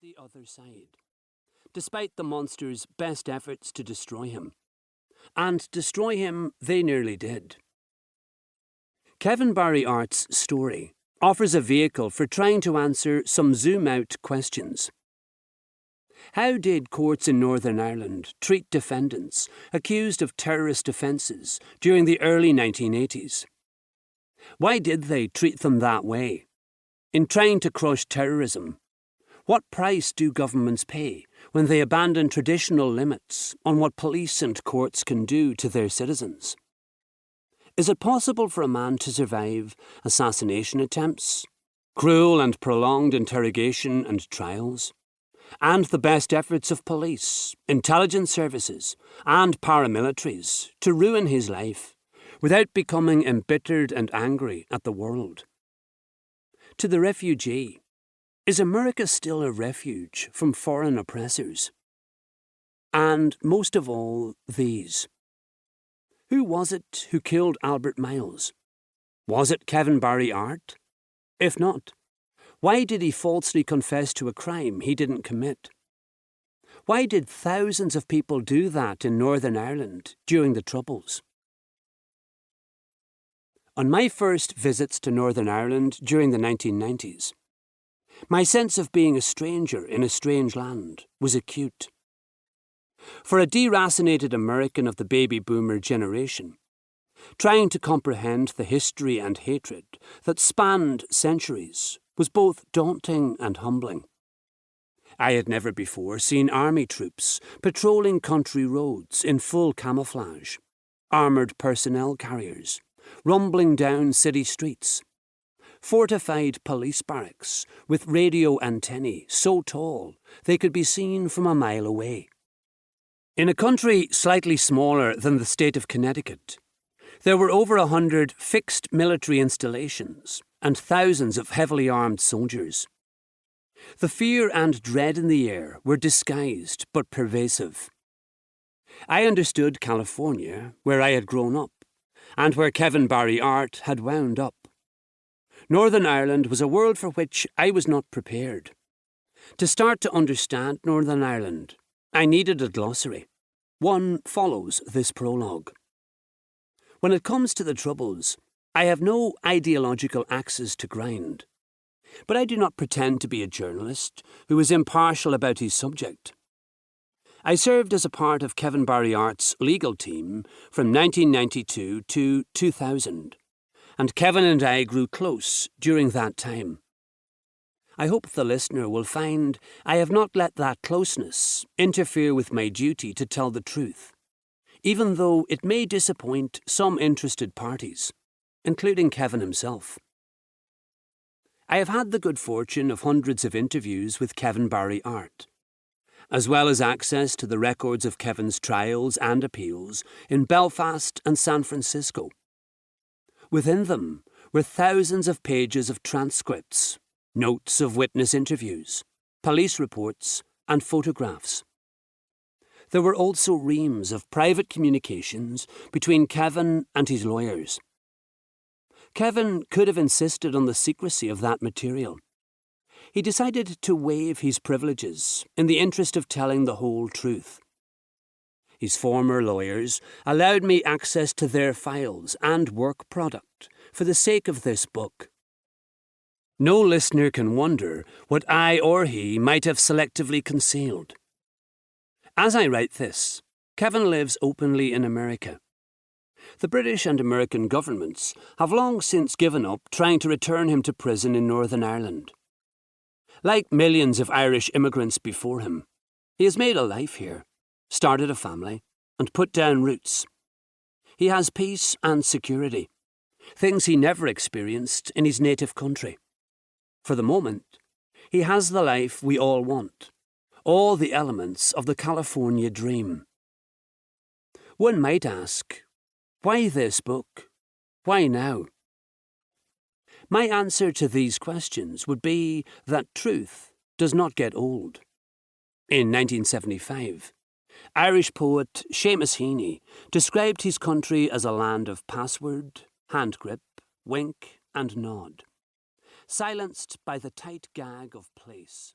the other side, despite the monster's best efforts to destroy him. And destroy him they nearly did. Kevin Barry Art's story offers a vehicle for trying to answer some zoom-out questions. How did courts in Northern Ireland treat defendants accused of terrorist offences during the early 1980s? Why did they treat them that way? In trying to crush terrorism, what price do governments pay when they abandon traditional limits on what police and courts can do to their citizens? Is it possible for a man to survive assassination attempts, cruel and prolonged interrogation and trials, and the best efforts of police, intelligence services, and paramilitaries to ruin his life without becoming embittered and angry at the world? To the refugee, is America still a refuge from foreign oppressors? And most of all, these. Who was it who killed Albert Miles? Was it Kevin Barry Art? If not, why did he falsely confess to a crime he didn't commit? Why did thousands of people do that in Northern Ireland during the Troubles? On my first visits to Northern Ireland during the 1990s, my sense of being a stranger in a strange land was acute. For a deracinated American of the baby boomer generation, trying to comprehend the history and hatred that spanned centuries was both daunting and humbling. I had never before seen army troops patrolling country roads in full camouflage, armoured personnel carriers, rumbling down city streets, fortified police barracks with radio antennae so tall they could be seen from a mile away. In a country slightly smaller than the state of Connecticut, there were over 100 fixed military installations and thousands of heavily armed soldiers. The fear and dread in the air were disguised but pervasive. I understood California, where I had grown up, and where Kevin Barry Art had wound up. Northern Ireland was a world for which I was not prepared. To start to understand Northern Ireland, I needed a glossary. One follows this prologue. When it comes to the Troubles, I have no ideological axes to grind. But I do not pretend to be a journalist who is impartial about his subject. I served as a part of Kevin Barry Art's legal team from 1992 to 2000, and Kevin and I grew close during that time. I hope the listener will find I have not let that closeness interfere with my duty to tell the truth, even though it may disappoint some interested parties, including Kevin himself. I have had the good fortune of hundreds of interviews with Kevin Barry Art, as well as access to the records of Kevin's trials and appeals in Belfast and San Francisco. Within them were thousands of pages of transcripts, notes of witness interviews, police reports, and photographs. There were also reams of private communications between Kevin and his lawyers. Kevin could have insisted on the secrecy of that material. He decided to waive his privileges in the interest of telling the whole truth. His former lawyers allowed me access to their files and work product for the sake of this book. No listener can wonder what I or he might have selectively concealed. As I write this, Kevin lives openly in America. The British and American governments have long since given up trying to return him to prison in Northern Ireland. Like millions of Irish immigrants before him, he has made a life here, started a family, and put down roots. He has peace and security, things he never experienced in his native country. For the moment, he has the life we all want, all the elements of the California dream. One might ask, why this book? Why now? My answer to these questions would be that truth does not get old. In 1975, Irish poet Seamus Heaney described his country as a land of password, hand grip, wink and nod, silenced by the tight gag of place.